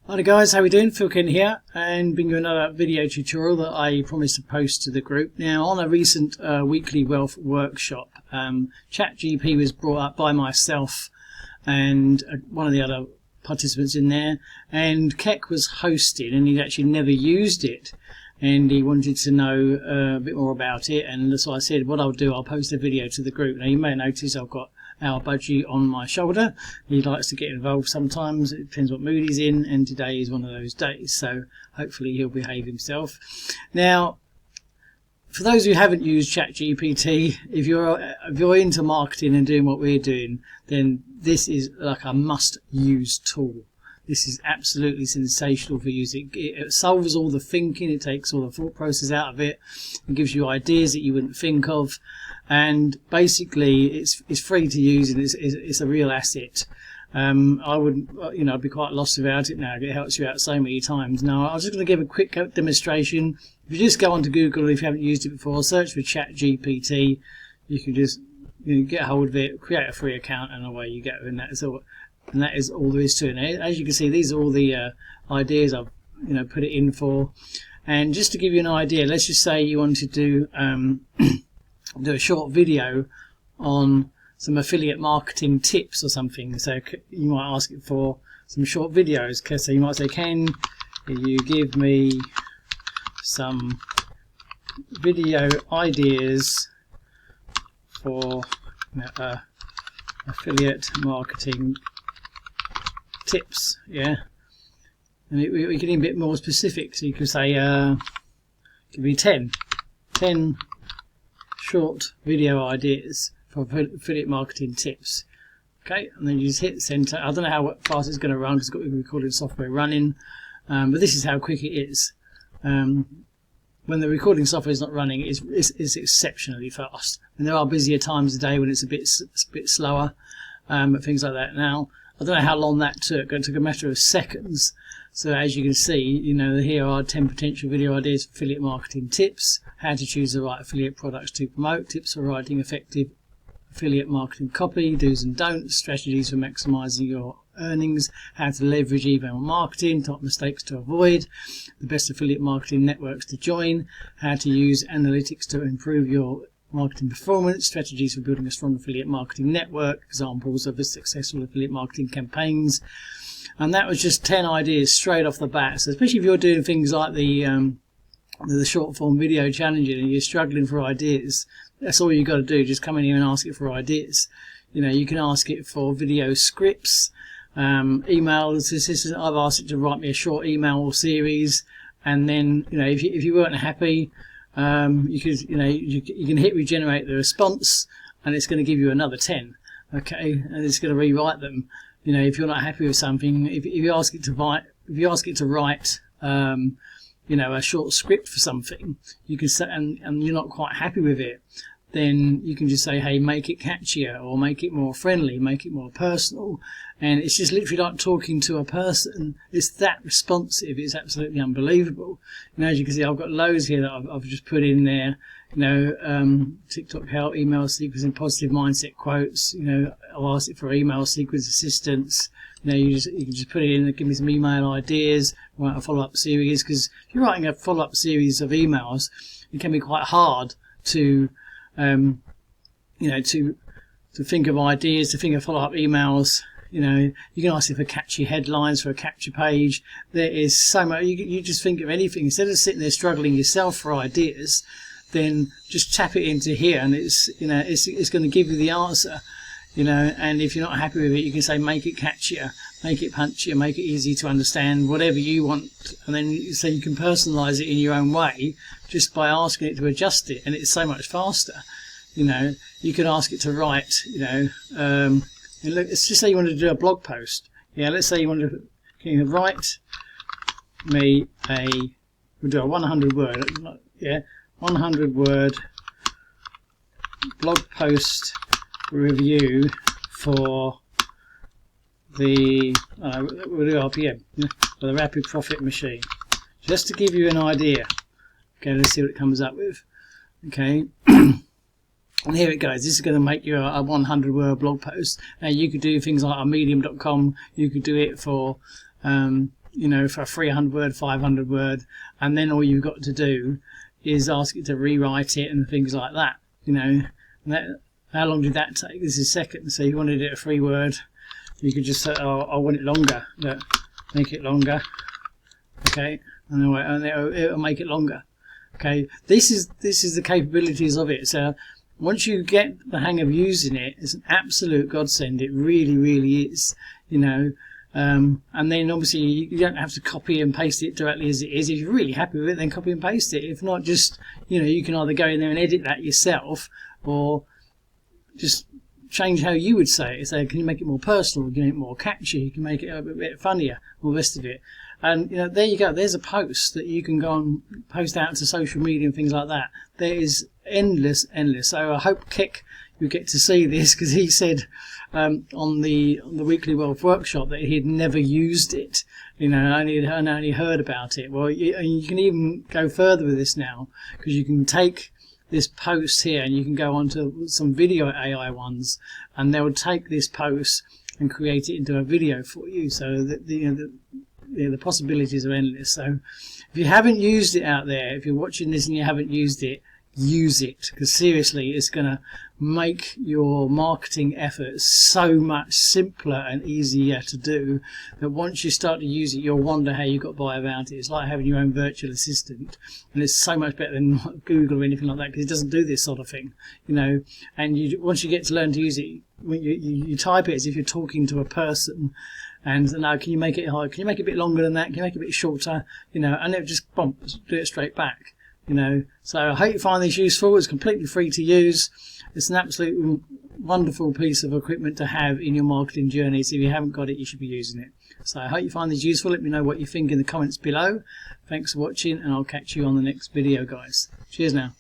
Hi guys, how we doing? Phil Ken here, and bring you another video tutorial that I promised to post to the group. Now, on a recent weekly wealth workshop, ChatGPT was brought up by myself and one of the other participants in there, and Keck was hosting, and he'd actually never used it, and he wanted to know a bit more about it. And so I said, what I'll do, I'll post a video to the group. Now, you may notice I've got our budgie on my shoulder. He likes to get involved sometimes. It depends what mood he's in, and today is one of those days, so hopefully he'll behave himself. Now, for those who haven't used ChatGPT, if you're into marketing and doing what we're doing, then this is like a must-use tool. This is absolutely sensational for using. It solves all the thinking, it takes all the thought process out of it, it gives you ideas that you wouldn't think of, and basically it's free to use, and it's a real asset. I wouldn't, I'd be quite lost without it now. It helps you out so many times. Now, I was just going to give a quick demonstration. If you just go onto Google, if you haven't used it before, search for ChatGPT. You can just get hold of it, create a free account, and away you go. And that is all there is to it. Now, as you can see, these are all the ideas I've put it in for. And just to give you an idea, let's just say you wanted to do a short video on some affiliate marketing tips or something. So you might ask it for some short videos. So you might say, can you give me some video ideas for affiliate marketing tips? Yeah, and we can be a bit more specific. So you can say give me 10 short video ideas for affiliate marketing tips. Okay, and then you just hit center. I don't know how fast it's going to run because it's got the recording software running, but this is how quick it is. When the recording software is not running, it's exceptionally fast. And there are busier times of the day when it's a bit slower, but things like that. Now, I don't know how long that took. It took a matter of seconds. So as you can see, here are 10 potential video ideas for affiliate marketing tips, how to choose the right affiliate products to promote, tips for writing effective affiliate marketing copy, do's and don'ts, strategies for maximizing your earnings, how to leverage email marketing, top mistakes to avoid, the best affiliate marketing networks to join, how to use analytics to improve your marketing performance, strategies for building a strong affiliate marketing network, examples of successful affiliate marketing campaigns. And that was just 10 ideas straight off the bat. So especially if you're doing things like the short form video challenging and you're struggling for ideas, that's all you've got to do. Just come in here and ask it for ideas. You can ask it for video scripts, email assistant. I've asked it to write me a short email series, and then if you weren't happy, you can hit regenerate the response, and it's going to give you another 10. Okay, and it's going to rewrite them. If you're not happy with something, if you ask it to write a short script for something, you can say, and you're not quite happy with it, then you can just say, hey, make it catchier, or make it more friendly, make it more personal. And it's just literally like talking to a person. It's that responsive. It's absolutely unbelievable. As you can see, I've got loads here that I've just put in there. TikTok help, email sequence and positive mindset quotes. I'll ask it for email sequence assistance. You can just put it in and give me some email ideas, write a follow-up series, because if you're writing a follow-up series of emails, it can be quite hard to to think of ideas, to think of follow-up emails. You can ask it for catchy headlines, for a capture page. There is so much. You just think of anything. Instead of sitting there struggling yourself for ideas, then just tap it into here, and it's going to give you the answer. And if you're not happy with it, you can say make it catchier, make it punchier, make it easy to understand, whatever you want. And then so you can personalize it in your own way just by asking it to adjust it, and it's so much faster. You could ask it to write, and look, let's just say you want to do a blog post. Yeah, let's say you want to write me we'll do a 100 word, 100 word blog post review for the we'll do RPM, for the rapid profit machine, just to give you an idea. Okay, let's see what it comes up with. Okay. And here it goes. This is going to make you a 100 word blog post. Now you could do things like on medium.com. You could do it for you know, for a 300 word, 500 word, and then all you've got to do is ask it to rewrite it and things like that, you know. And that, how long did that take? This is seconds. So you wanted it a 3 word, you could just say, oh, I want it longer. Look, make it longer. Okay, and it'll make it longer. Okay, this is the capabilities of it. So once you get the hang of using it, it's an absolute godsend. It really, really is. You know. And then obviously you don't have to copy and paste it directly as it is. If you're really happy with it, then copy and paste it. If not, just, you know, you can either go in there and edit that yourself, or just change how you would say it. So can you make it more personal? Can you make it more catchy? You can make it a bit funnier, all the rest of it. And, you know, there you go. There's a post that you can go and post out to social media and things like that. There is endless. So I hope Kick, you get to see this, because he said on the Weekly Wealth Workshop that he'd never used it, you know, and only heard about it. Well, you can even go further with this now, because you can take this post here and you can go on to some video AI ones, and they'll take this post and create it into a video for you. So that the possibilities are endless. So if you haven't used it out there, if you're watching this and you haven't used it, use it, because seriously, it's going to make your marketing efforts so much simpler and easier to do, that once you start to use it, you'll wonder how you got by without it. It's like having your own virtual assistant, and it's so much better than Google or anything like that, because it doesn't do this sort of thing, you know. And once you get to learn to use it, when you type it as if you're talking to a person, and now can you make it higher? Can you make it a bit longer than that? Can you make it a bit shorter? You know, and it'll just do it straight back. You know, so I hope you find this useful. It's completely free to use. It's an absolute wonderful piece of equipment to have in your marketing journey. So if you haven't got it, you should be using it. So I hope you find this useful. Let me know what you think in the comments below. Thanks for watching, and I'll catch you on the next video, guys. Cheers now.